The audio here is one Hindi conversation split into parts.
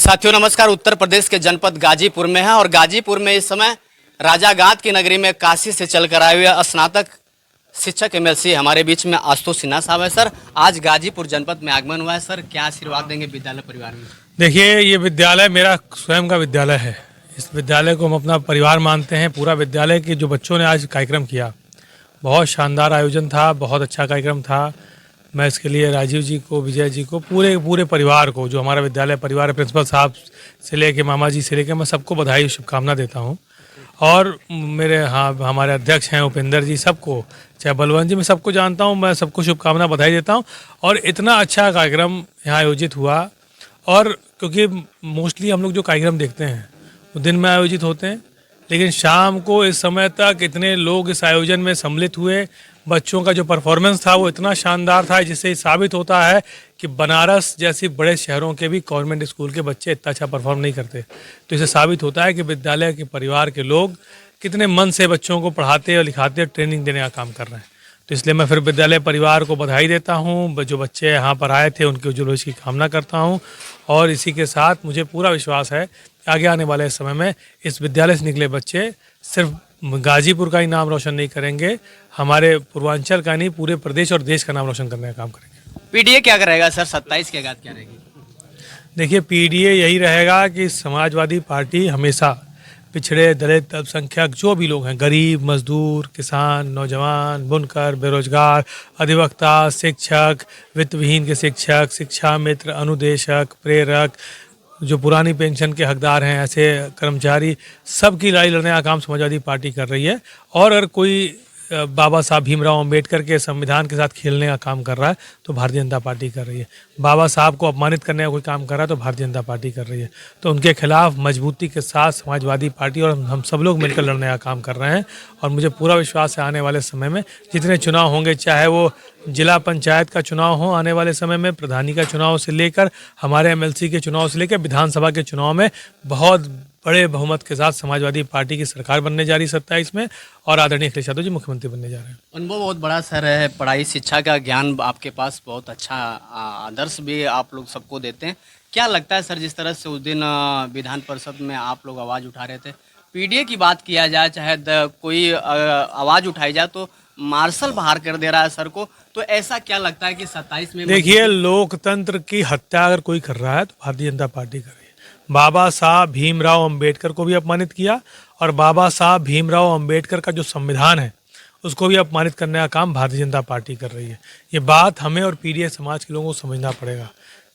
साथियों नमस्कार। उत्तर प्रदेश के जनपद गाजीपुर में है और गाजीपुर में इस समय राजा गाद की नगरी में काशी से चलकर आए हुए स्नातक शिक्षक एमएलसी हमारे बीच में आशुतोष सिन्हा साहब है। सर, आज गाजीपुर जनपद में आगमन हुआ है। सर, क्या आशीर्वाद देंगे विद्यालय परिवार में? देखिए, ये विद्यालय मेरा स्वयं का विद्यालय है। इस विद्यालय को हम अपना परिवार मानते हैं। पूरा विद्यालय के जो बच्चों ने आज कार्यक्रम किया, बहुत शानदार आयोजन था, बहुत अच्छा कार्यक्रम था। मैं इसके लिए राजीव जी को, विजय जी को, पूरे परिवार को, जो हमारा विद्यालय परिवार, प्रिंसिपल साहब से लेके मामा जी से लेके, मैं सबको बधाई शुभकामना देता हूँ। और मेरे हमारे अध्यक्ष हैं उपेंद्र जी, सबको, चाहे बलवंत जी, मैं सबको जानता हूँ, मैं सबको शुभकामना बधाई देता हूँ। और इतना अच्छा कार्यक्रम यहाँ आयोजित हुआ। और क्योंकि मोस्टली हम लोग जो कार्यक्रम देखते हैं वो दिन में आयोजित होते हैं, लेकिन शाम को इस समय तक इतने लोग इस आयोजन में सम्मिलित हुए। बच्चों का जो परफॉर्मेंस था वो इतना शानदार था, जिससे साबित होता है कि बनारस जैसी बड़े शहरों के भी गवर्नमेंट स्कूल के बच्चे इतना अच्छा परफॉर्म नहीं करते। तो इससे साबित होता है कि विद्यालय के परिवार के लोग कितने मन से बच्चों को पढ़ाते और लिखाते और ट्रेनिंग देने का काम कर रहे हैं। तो इसलिए मैं फिर विद्यालय परिवार को बधाई देता हूँ। जो बच्चे यहाँ पर आए थे उनके उज्ज्वल भविष्य की कामना करता हूँ। और इसी के साथ मुझे पूरा विश्वास है कि आगे आने वाले समय में इस विद्यालय से निकले बच्चे सिर्फ गाजीपुर का ही नाम रोशन नहीं करेंगे, हमारे पूर्वांचल का नहीं, पूरे प्रदेश और देश का नाम रोशन करने का काम करेंगे। पीडीए क्या करेगा सर? 27 की आगाज क्या रहेगी? देखिए, पीडीए यही रहेगा कि समाजवादी पार्टी हमेशा पिछड़े, दलित, अल्पसंख्यक जो भी लोग हैं, गरीब, मजदूर, किसान, नौजवान, बुनकर, बेरोजगार, अधिवक्ता, शिक्षक, वित्त विहीन के शिक्षक, शिक्षा मित्र, अनुदेशक, प्रेरक, जो पुरानी पेंशन के हकदार हैं, ऐसे कर्मचारी, सबकी लड़ाई लड़ने का काम समाजवादी पार्टी कर रही है। और अगर कोई बाबा साहब भीमराव अंबेडकर के संविधान के साथ खेलने का काम कर रहा है तो भारतीय जनता पार्टी कर रही है। बाबा साहब को अपमानित करने का कोई काम कर रहा है तो भारतीय जनता पार्टी कर रही है। तो उनके खिलाफ मजबूती के साथ समाजवादी पार्टी और हम सब लोग मिलकर लड़ने का काम कर रहे हैं। और मुझे पूरा विश्वास है आने वाले समय में जितने चुनाव होंगे, चाहे वो जिला पंचायत का चुनाव हो आने वाले समय में, प्रधानी का चुनाव से लेकर हमारे एमएलसी के चुनाव से लेकर विधानसभा के चुनाव में, बहुत बड़े बहुमत के साथ समाजवादी पार्टी की सरकार बनने जा रही है 27 में। और आदरणीय अखिलेश यादव जी मुख्यमंत्री बनने जा रहे हैं। अनुभव बहुत बड़ा सर है, पढ़ाई शिक्षा का ज्ञान आपके पास बहुत अच्छा, आदर्श भी आप लोग सबको देते हैं। क्या लगता है सर, जिस तरह से उस दिन विधान परिषद में आप लोग आवाज़ उठा रहे थे, पीडीए की बात किया जाए, चाहे कोई आवाज़ उठाई जाए तो मार्शल बाहर कर दे रहा है सर को, तो ऐसा क्या लगता है कि 27 में? देखिए, लोकतंत्र की हत्या अगर कोई कर रहा है तो भारतीय जनता पार्टी कर रही है। बाबा साहब भीमराव अंबेडकर को भी अपमानित किया और बाबा साहब भीमराव अंबेडकर का जो संविधान है उसको भी अपमानित करने का काम भारतीय जनता पार्टी कर रही है। ये बात हमें और पीडीए समाज के लोगों को समझना पड़ेगा।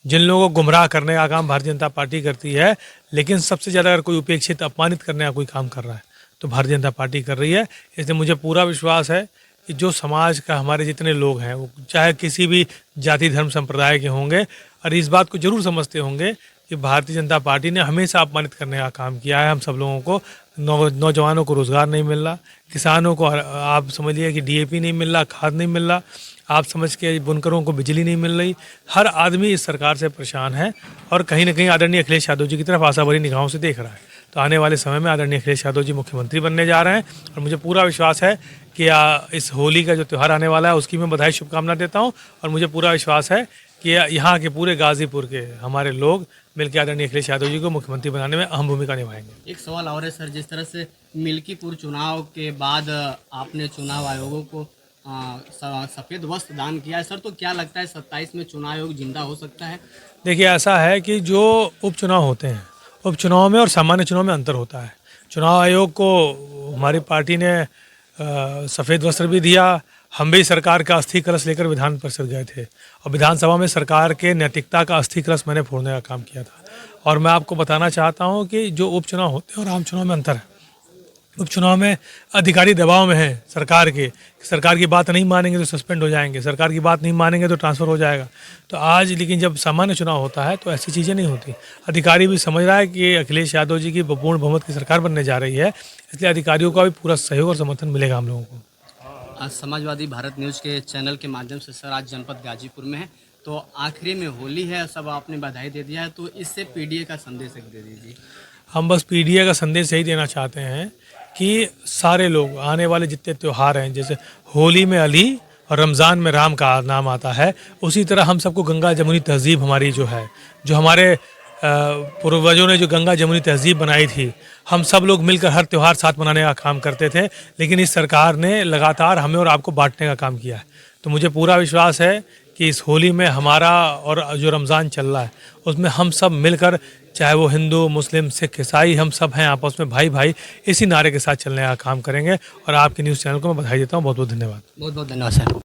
जिन लोगों को गुमराह करने का काम भारतीय जनता पार्टी करती है, लेकिन सबसे ज़्यादा अगर कोई उपेक्षित, अपमानित करने का कोई काम कर रहा है तो भारतीय जनता पार्टी कर रही है। इसलिए मुझे पूरा विश्वास है कि जो समाज का हमारे जितने लोग हैं, वो चाहे किसी भी जाति धर्म संप्रदाय के होंगे, और इस बात को जरूर समझते होंगे कि भारतीय जनता पार्टी ने हमेशा अपमानित करने का काम किया है। हम सब लोगों को, नौजवानों को रोज़गार नहीं मिल रहा, किसानों को आप समझिए कि डीएपी नहीं मिल रहा, खाद नहीं मिल रहा, आप समझ के बुनकरों को बिजली नहीं मिल रही। हर आदमी इस सरकार से परेशान है और कहीं ना कहीं आदरणीय अखिलेश यादव जी की तरफ आशा भरी निगाहों से देख रहा है। तो आने वाले समय में आदरणीय अखिलेश यादव जी मुख्यमंत्री बनने जा रहे हैं। और मुझे पूरा विश्वास है कि इस होली का जो त्यौहार आने वाला है उसकी मैं बधाई शुभकामना देता हूँ। और मुझे पूरा विश्वास है कि यहाँ के पूरे गाजीपुर के हमारे लोग मिलकर आदरणीय अखिलेश यादव जी को मुख्यमंत्री बनाने में अहम भूमिका निभाएंगे। एक सवाल और है सर, जिस तरह से मिल्कीपुर चुनाव के बाद आपने चुनाव आयोगों को सफ़ेद वस्त्र दान किया है सर, तो क्या लगता है 27 में चुनाव आयोग जिंदा हो सकता है? देखिए, ऐसा है कि जो उपचुनाव होते हैं, उपचुनाव में और सामान्य चुनाव में अंतर होता है। चुनाव आयोग को हमारी पार्टी ने सफ़ेद वस्त्र भी दिया। हम भी सरकार का अस्थि कलश लेकर विधान परिषद गए थे और विधानसभा में सरकार के नैतिकता का अस्थि कलश मैंने फोड़ने का काम किया था। और मैं आपको बताना चाहता हूं कि जो उपचुनाव होते हैं और आम चुनाव में अंतर है। उपचुनाव में अधिकारी दबाव में है सरकार के, सरकार की बात नहीं मानेंगे तो सस्पेंड हो जाएंगे, सरकार की बात नहीं मानेंगे तो ट्रांसफ़र हो जाएगा। तो आज लेकिन जब सामान्य चुनाव होता है तो ऐसी चीज़ें नहीं होती। अधिकारी भी समझ रहा है कि अखिलेश यादव जी की पूर्ण बहुमत की सरकार बनने जा रही है, इसलिए अधिकारियों का भी पूरा सहयोग और समर्थन मिलेगा हम लोगों को। आज समाजवादी भारत न्यूज़ के चैनल के माध्यम से सर आज जनपद गाजीपुर में है, तो आखिरी में होली है, सब आपने बधाई दे दिया है, तो इससे पीडीए का संदेश एक दे दीजिए। हम बस पीडीए का संदेश यही देना चाहते हैं कि सारे लोग आने वाले जितने त्यौहार हैं, जैसे होली में अली और रमज़ान में राम का नाम आता है, उसी तरह हम सबको गंगा जमुनी तहजीब हमारी जो है, जो हमारे पूर्वजों ने जो गंगा जमुनी तहजीब बनाई थी, हम सब लोग मिलकर हर त्यौहार साथ मनाने का काम करते थे, लेकिन इस सरकार ने लगातार हमें और आपको बांटने का काम किया है। तो मुझे पूरा विश्वास है कि इस होली में हमारा और जो रमज़ान चल रहा है उसमें हम सब मिलकर, चाहे वो हिंदू, मुस्लिम, सिख, ईसाई, हम सब हैं आपस में भाई भाई, इसी नारे के साथ चलने का काम करेंगे। और आपके न्यूज़ चैनल को मैं बधाई देता हूँ। बहुत बहुत धन्यवाद। बहुत बहुत धन्यवाद सर।